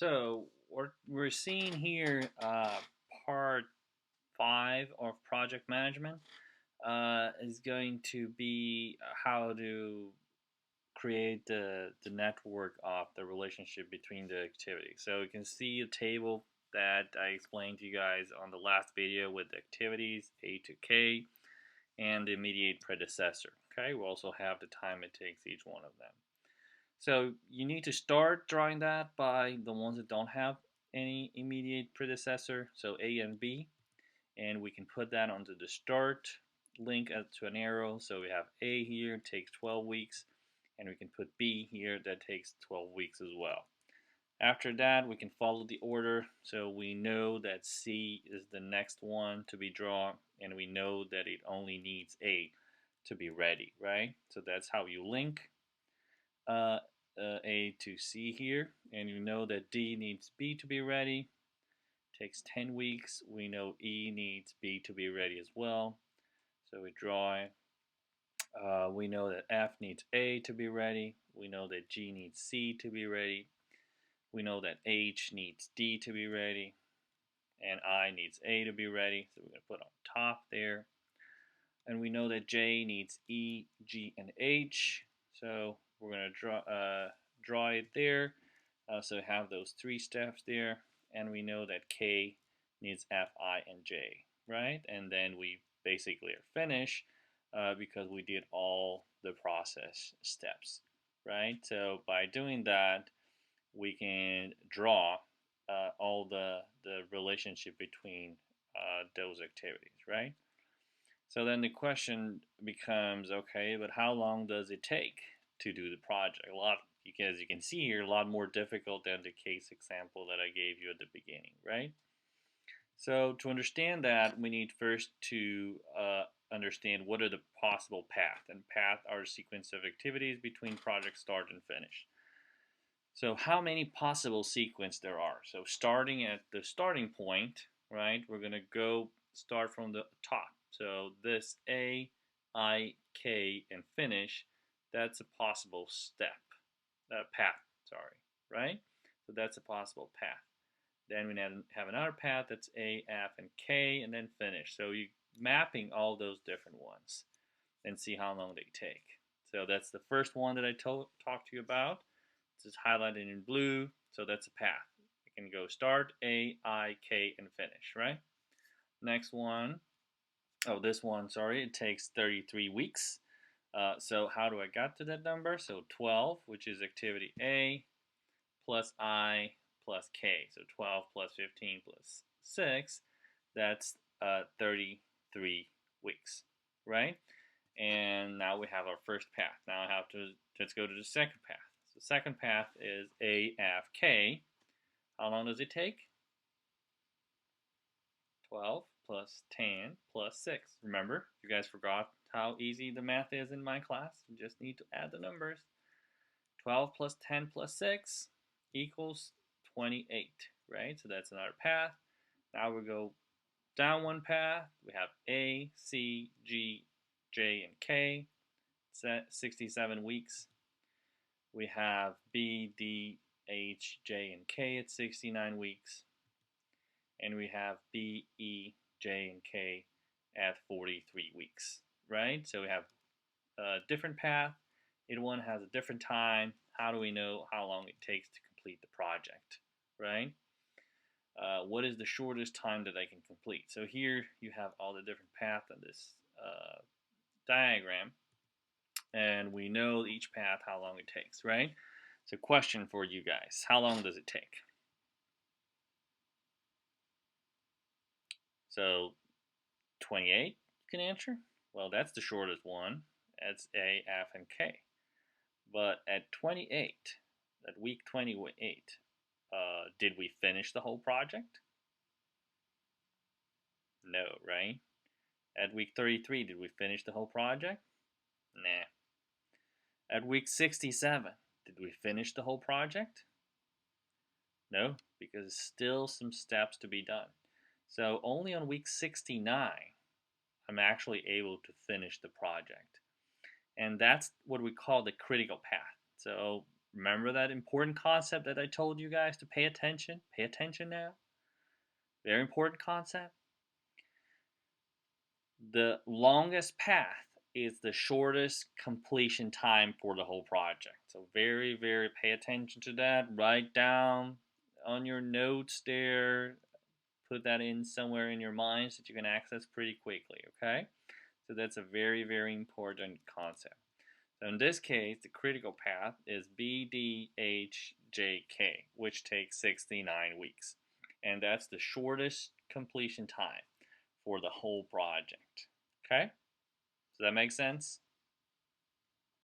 So we're seeing here part 5 of project management is going to be how to create the network of the relationship between the activities. So you can see a table that I explained to you guys on the last video with the activities A to K and the immediate predecessor. Okay, we also have the time it takes each one of them. So you need to start drawing that by the ones that don't have any immediate predecessor, so A and B, and we can put that onto the start link to an arrow. So we have A here, takes 12 weeks, and we can put B here, that takes 12 weeks as well. After that, we can follow the order, so we know that C is the next one to be drawn, and we know that it only needs A to be ready, right? So that's how you link uh, A to C here, and you know that D needs B to be ready. Takes 10 weeks. We know E needs B to be ready as well. So we draw. We know that F needs A to be ready. We know that G needs C to be ready. We know that H needs D to be ready. And I needs A to be ready. So we're going to put on top there. And we know that J needs E, G, and H. So we're going to draw it there. So we have those 3 steps there. And we know that K needs F, I, and J, right? And then we basically are finished because we did all the process steps, right? So by doing that, we can draw all the relationship between those activities, right? So then the question becomes, okay, but how long does it take to do the project? A lot, as you can see here, a lot more difficult than the case example that I gave you at the beginning, right? So to understand that, we need first to understand what are the possible paths. And paths are a sequence of activities between project start and finish. So how many possible sequence there are? So starting at the starting point, right, we're going to go start from the top. So this A, I, K, and finish, that's a possible step, path, sorry, right? So that's a possible path. Then we have another path that's A, F, and K, and then finish. So you mapping all those different ones and see how long they take. So that's the first one that I talked to you about. This is highlighted in blue, so that's a path. You can go start, A, I, K, and finish, right? Next one, this one, sorry, it takes 33 weeks. So how do I get to that number? So 12, which is activity A, plus I, plus K. So 12 plus 15 plus 6, that's 33 weeks, right? And now we have our first path. Now I have to, let's go to the second path. So the second path is AFK. How long does it take? 12 plus 10 plus 6. Remember, you guys forgot how easy the math is in my class. You just need to add the numbers. 12 plus 10 plus 6 equals 28, right? So that's another path. Now we go down one path. We have A, C, G, J, and K. 67 weeks. We have B, D, H, J, and K at 69 weeks. And we have B, E, J, and K at 43 weeks, right? So we have a different path. Each one has a different time. How do we know how long it takes to complete the project, right? What is the shortest time that I can complete? So here you have all the different paths on this diagram, and we know each path how long it takes, right? So question for you guys, how long does it take? So 28 you can answer? Well, that's the shortest one. That's A, F, and K. But at 28, at week 28, did we finish the whole project? No, right? At week 33, did we finish the whole project? Nah. At week 67, did we finish the whole project? No, because still some steps to be done. So only on week 69, I'm actually able to finish the project. And that's what we call the critical path. So Remember that important concept that I told you guys to pay attention? Pay attention now. Very important concept. The longest path is the shortest completion time for the whole project. So very, very pay attention to that. Write down on your notes there. Put that in somewhere in your mind so that you can access pretty quickly, okay? So that's a very, very important concept. So in this case, the critical path is BDHJK, which takes 69 weeks. And that's the shortest completion time for the whole project. Okay? Does that make sense?